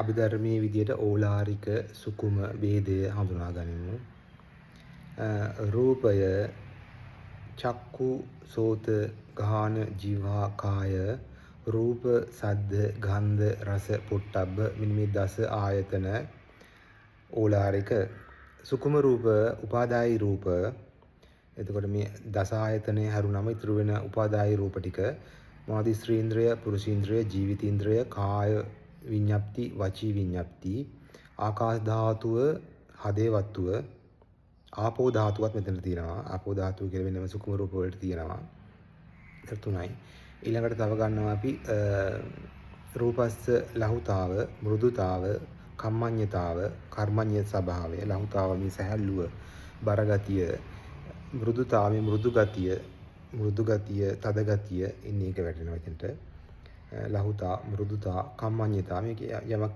අභිධර්මයේ විදියට ඕලාරික සුකුම ભેදය හඳුනා ගනිමු. රූපය චක්කු සෝත ගාන ජීවහා කාය රූප සද්ද ගන්ධ රස පොට්ටබ්බ මෙන්න මේ දස ආයතන ඕලාරික සුකුම රූප උපාදායි රූප. එතකොට මේ දස ආයතනයේ හැරුණම ඉතුරු වෙන උපාදායි රූප ටික මොනවද? ස්ත්‍රීන්ද්‍රය, පුරුෂීන්ද්‍රය, ජීවිතීන්ද්‍රය, කාය විඤ්ඤාප්ති, වචී විඤ්ඤාප්ති, ආකාශ ධාතුව, හදේ වත්තුව, ආපෝ ධාතුවත් මෙතන තියෙනවා. ආපෝ ධාතුව කියලා වෙනම සුකුම රූප වලට තියෙනවා. ඒක තුනයි. ඊළඟට තව ගන්නවා අපි රූපස්ස ලහුතාව, මෘදුතාව, කම්මඤ්ඤතාව, කර්මඤ්ඤ ස්වභාවය. ලහුතාව මේ සහැල්ලුව, බරගතිය, මෘදුතාවේ මෘදු ගතිය, තද ගතිය ඉන්නේ එක වැටෙනවා එතනට. ලහුතා, මෘදුතා, කම්මඤ්ඤතා මේක යමක්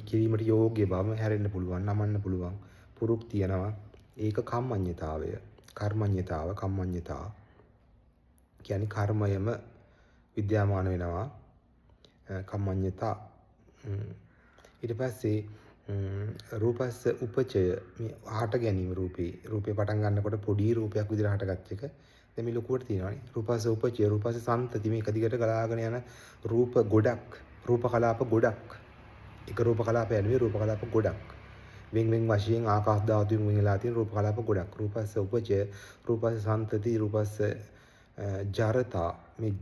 කිරීමට යෝග්‍ය බව, හැරෙන්න පුළුවන්, නමන්න පුළුවන් පුරුක් තියනවා. ඒක කම්මඤ්ඤතාවය. කර්මඤ්ඤතාව, කම්මඤ්ඤතා කියන්නේ කර්මයම විද්‍යාමාන වෙනවා. කම්මඤ්ඤතා. ඊට පස්සේ රූපස්ස උපචය මේ හට ගැනීම රූපේ පටන් ගන්නකොට පොඩි රූපයක් විදිහට හටගත් එක. දැන් මේ ලොකුවට තියෙනවානේ. රූපස්ස උපචය, රූපස්ස සම්තති මේ එක දිගට ගලාගෙන යන රූප ගොඩක්, රූප කලාප ගොඩක්. එක රූප කලාපයක් නෙවෙයි, රූප කලාප ගොඩක්. වෙන් වශයෙන් ආකාශ ධාතුවෙන් වෙන් වෙලා තියෙන රූප කලාප ගොඩක්. රූපස්ස උපචය, රූපස්ස සම්තති, රූපස්ස ජරතා මේ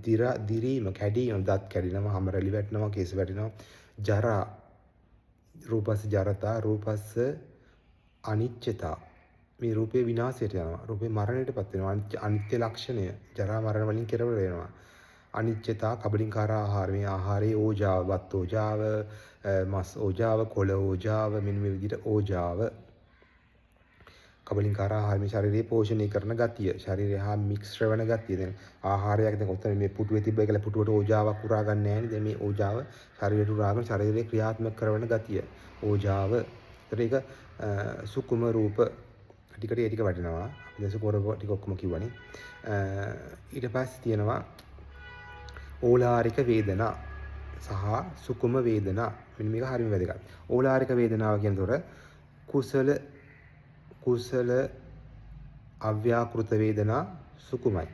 දිරීම, කැඩීම, දත් කැඩෙනවා, හැම රැලි වැටෙනවා, කේස් වැටෙනවා. ජරා රූපස්ස ජරතා, රූපස්ස අනිච්චතා මේ රූපේ විනාශයට යනවා. රූපේ මරණයටපත් වෙනවා. අනිත්‍ය ලක්ෂණය ජරා මරණ වලින් කෙරවල වෙනවා. අනිච්චතා කබලින්කාර ආහාර මේ ආහාරයේ ඕජාව, වත් ඕජාව, මස් ඕජාව, කොළ ඕජාව මෙන්න මේ විදිහට ඕජාව කබලින්කාර ආහාර මේ ශරීරයේ පෝෂණය කරන ගතිය, ශරීරය හා මික්ස් වෙන ගතිය. දැන් ආහාරයක් දැන් ඔතන මේ පුටුවේ තිබ්බයි කියලා පුටුවට ඕජාවක් උරා ගන්න නැහැ නේ. දැන් මේ ඕජාව ශරීරයට උරාගෙන ශරීරයේ ක්‍රියාත්මක කරන ගතිය ඕජාව. ඒතර ඒක සුකුම රූප ටිකට ඒ ටික වටිනවා. අපි දැන් සුකුම රූප ටික ඔක්කොම කිව්වනේ. ඊට පස්සේ තියෙනවා ඕලාරික වේදනා සහ සුකුම වේදනා. මෙන්න මේක හරියම වැදගත්. ඕලාරික වේදනාව කියනතොර කුසල අව්‍යාකෘත වේදනා සුකුමයි.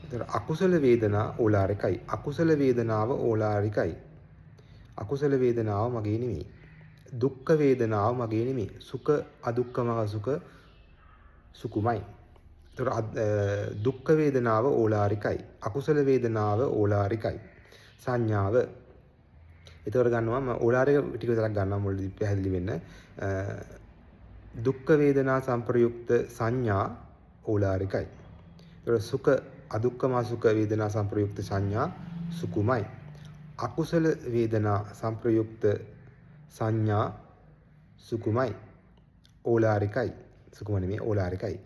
ඒතර අකුසල වේදනා ඕලාරිකයි. අකුසල වේදනාව ඕලාරිකයි. අකුසල වේදනාව මගේ නෙමෙයි. දුක්ඛ වේදනාව මගේ නෙමෙයි. සුඛ අදුක්ඛම සුඛ සුකුමයි. ඒතර දුක්ඛ වේදනාව ඕලාරිකයි. අකුසල වේදනාව ඕලාරිකයි. සංඥාව. ඒතර ගන්නවා ඕලාරික ටික විතරක් ගන්නවා මුලදී පැහැදිලි වෙන්න. දුක්ඛ වේදනා සංප්‍රයුක්ත සංඥා ඕලාරිකයි. ඒතර සුඛ අදුක්ඛම සුඛ වේදනා සංප්‍රයුක්ත සංඥා සුකුමයි. අකුසල වේදනා සංප්‍රයුක්ත සංඥා සුකුමයි. ඕලාරිකයි. සුකුම නෙමෙයි ඕලාරිකයි.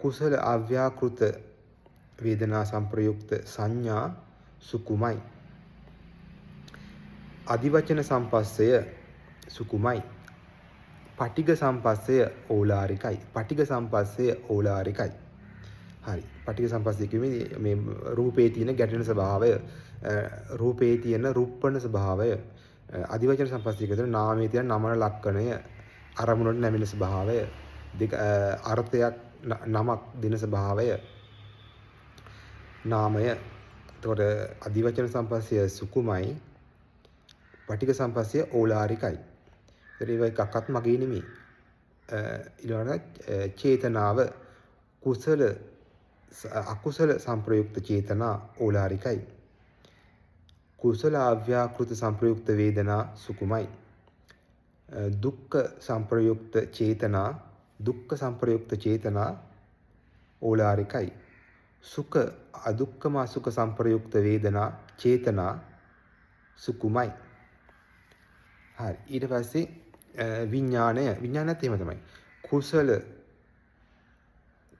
කුසල අව්‍යාකෘත වේදනා සංප්‍රයුක්ත සංඥා සුකුමයි. අදිවචන සම්පස්සය සුකුමයි. පටිඝ සම්පස්සය ඕලාරිකයි. පටිඝ සම්පස්සය ඕලාරිකයි. හරි. පටිඝ සම්පස්සය කියන්නේ මේ රූපේ තියෙන ගැටෙන ස්වභාවය, රූපේ තියෙන රුප්පණ ස්වභාවය. අදිවචන සම්පස්සය කියන්නේ නාමයේ තියෙන නමන ලක්ෂණය, අරමුණට නැමෙන ස්වභාවය, දෙක අර්ථයක් නමක් දෙන ස්වභාවය, නාමය. එතකොට අදිවචන සම්පස්සය සුකුමයි, පටිඝ සම්පස්සය ඕලාරිකයි. ඒව එකක්වත් මගේ නෙමෙයි. ඊළඟට චේතනාව කුසල අකුසල සංප්‍රයුක්ත චේතනා ඕලාරිකයි. කුසල අව්‍යාකෘත සංප්‍රයුක්ත වේදනා සුකුමයි. දුක්ඛ සංප්‍රයුක්ත චේතනා ඕලාරිකයි. සුඛ අදුක්ඛම සුඛ සංප්‍රයුක්ත වේදනා චේතනා සුකුමයි. හරි. ඊට පස්සේ විඥානයත් එහෙම තමයි.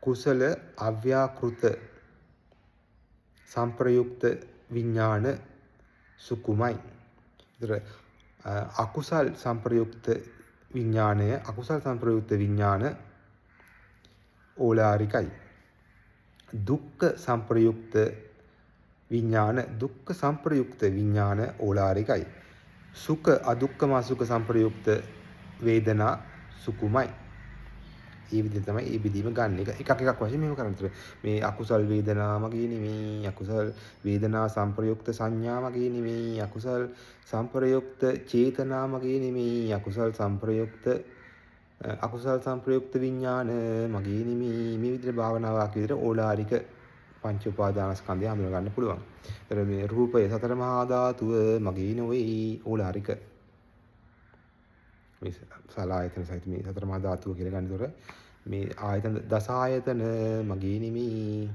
කුසල අව්‍යාකෘත සංප්‍රයුක්ත විඥාන සුකුමයි. ඒතර අකුසල් සංප්‍රයුක්ත විඥාන ඕලාරිකයි. දුක්ඛ සංප්‍රයුක්ත විඥාන දුක්ඛ සංප්‍රයුක්ත විඥාන ඕලාරිකයි. සුඛ අදුක්ඛම අසුඛ සංප්‍රයුක්ත වේදනා සුකුමයි. ඒ විදිහට තමයි ඒ බෙදීම ගන්න. එකක් වශයෙන් මේක කරන්නේ. මේ අකුසල් වේදනා මගේ නෙමෙයි. අකුසල් වේදනා සංප්‍රයුක්ත සංඥා මගේ නෙමෙයි. අකුසල් සංප්‍රයුක්ත චේතනා මගේ නෙමෙයි. අකුසල් සංප්‍රයුක්ත විඥාන මගේ නෙමෙයි. මේ විදිහට භාවනාවක් විදිහට ඕලාරික පංච උපාදානස්කන්ධය හඳුනා ගන්න පුළුවන්. ඒතර මේ රූපය සතර මහා ධාතුව මගේ නෙවෙයි ඕලාරික. මේ සලායතන සහිත මේ සතර මහා ධාතුව කියලා ගන්නතොර මේ ආයතන දස ආයතන මගේ නෙමෙයි.